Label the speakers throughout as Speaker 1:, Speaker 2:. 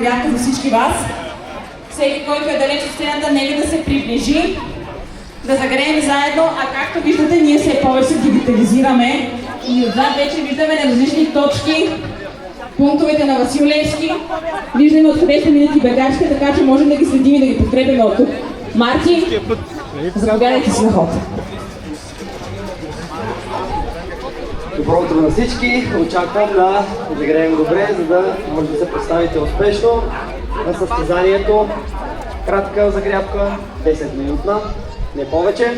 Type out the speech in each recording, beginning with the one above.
Speaker 1: бяха за всички вас. Всеки, който е далеч от сцената, нека да се приближи, да загреем заедно, а както виждате, ние все повече дигитализираме и отзад вече виждаме на различни точки пунктовете на Васил Левски. Виждаме откъде ще минат и бегачите, така че можем да ги следим и да ги подкрепяме от тук. Марти, заповядайте си на ход.
Speaker 2: Добро утро на всички! Очаквам да загреем добре, за да може да се представите успешно на състезанието. Кратка загрявка, 10 минутна, не повече.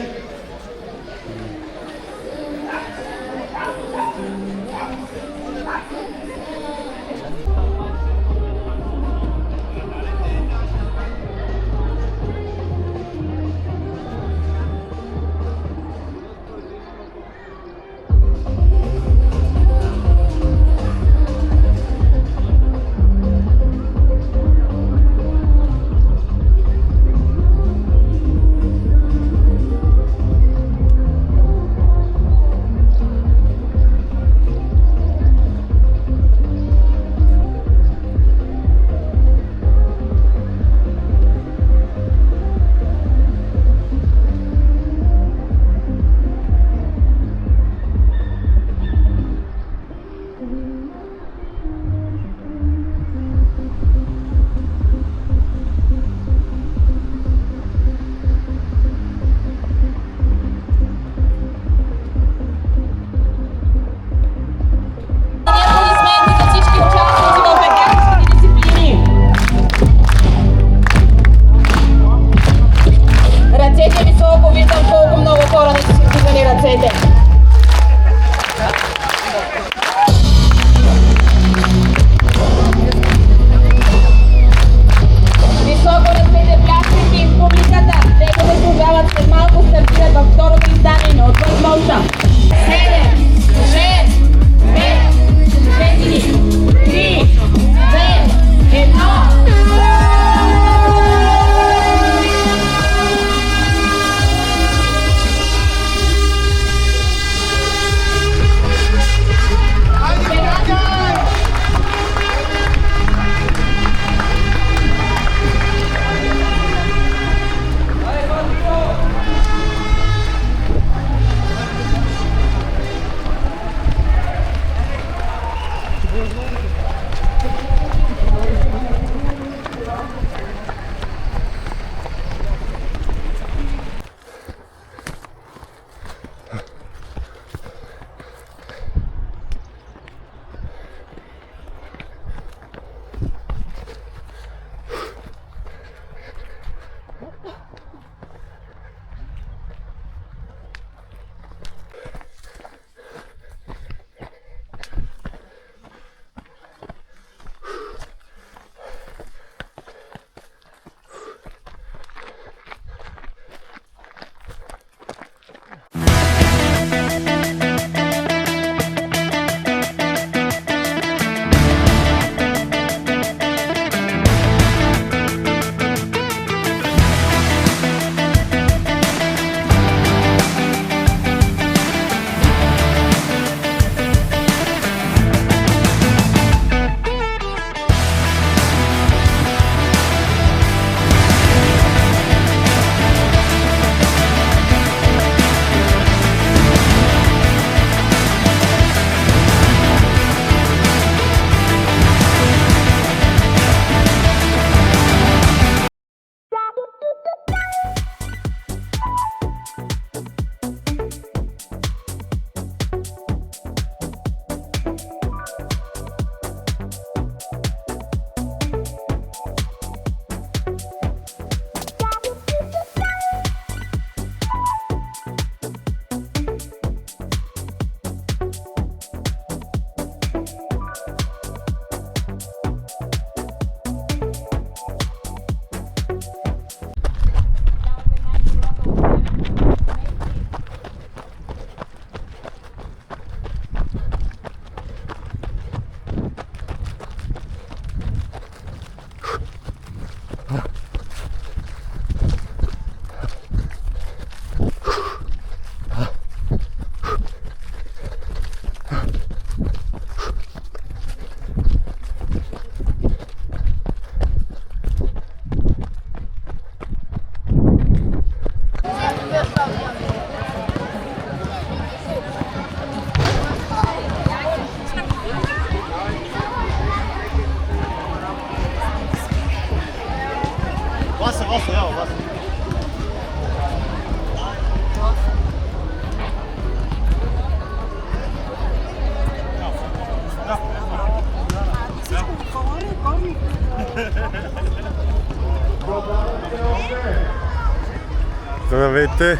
Speaker 3: Здравейте!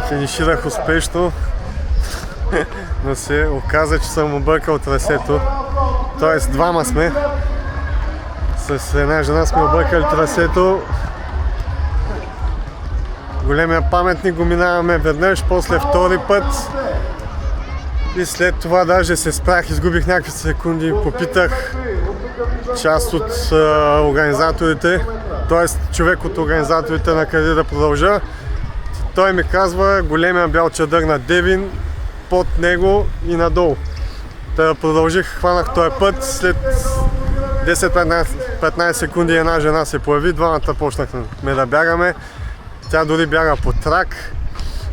Speaker 3: Финиширах успешно, но се оказа, че съм объркал трасето. Тоест двама сме. С една жена сме объркали трасето. Големия паметник го минаваме веднъж, после втори път. И след това даже се спрях, изгубих някакви секунди, попитах част от организаторите, т.е. човек от организаторите на къде да продължа. Той ми казва големия бял чадър на Девин, под него и надолу. Та продължих, хванах този път, след 10-15 секунди една жена се появи, двамата почнахме да бягаме. Тя дори бяга по трак.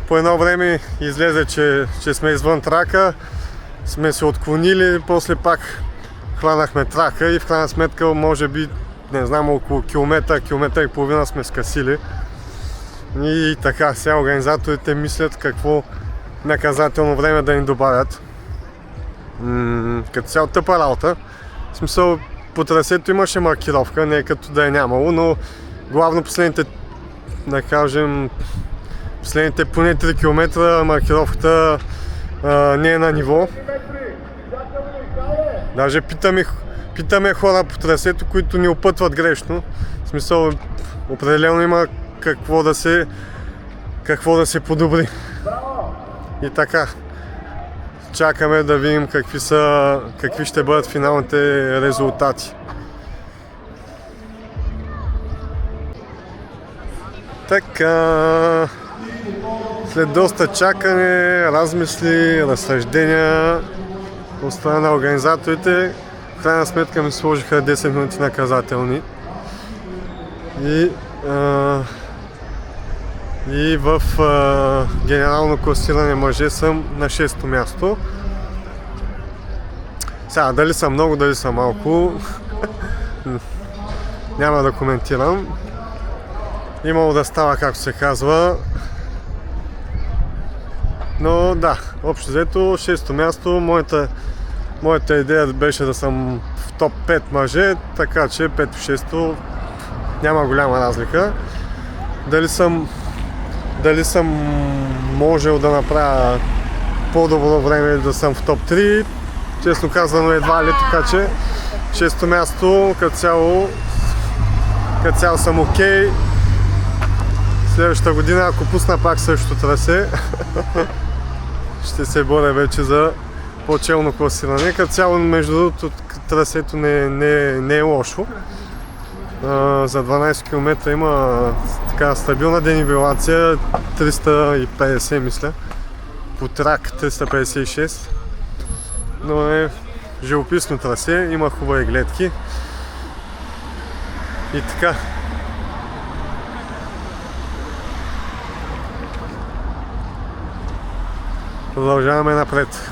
Speaker 3: По едно време излезе, че сме извън трака, сме се отклонили, после пак хванахме трака и в крайна сметка, може би, не знам, около километър и половина сме скъсили. И така, сега организаторите мислят какво наказателно време да ни добавят. Като цяло тъпа работа. В смисъл, по трасето имаше маркировка, не е като да е нямало, но главно последните, да кажем, последните поне 3 км маркировката не е на ниво. Даже питаме хора по трасето, които ни опътват грешно. В смисъл, определено има какво да се подобри. И така, чакаме да видим какви ще бъдат финалните резултати. Така, след доста чакане, размисли, разсъждения от страна на организаторите, в крайна сметка ми сложиха 10 минути наказателни. И в генерално класиране мъже съм на 6-то място. Сега, дали съм много, дали съм малко, няма да коментирам. Имало да става, както се казва. Но да, общо взето 6-то място. Моята идея беше да съм в топ 5 мъже, така че 5-6 няма голяма разлика. Дали съм можел да направя по-добро време да съм в топ 3, честно казано едва ли, така че 6-то място като цяло съм окей. Следващата година, ако пусна пак същото трасе, ще се боря вече за по-челно класиране. Като цяло, между другото, трасето не е лошо. За 12 км има така стабилна денивелация, 350 мисля, по трак 356, но е живописно трасе, има хубави гледки и така. Продължаваме напред.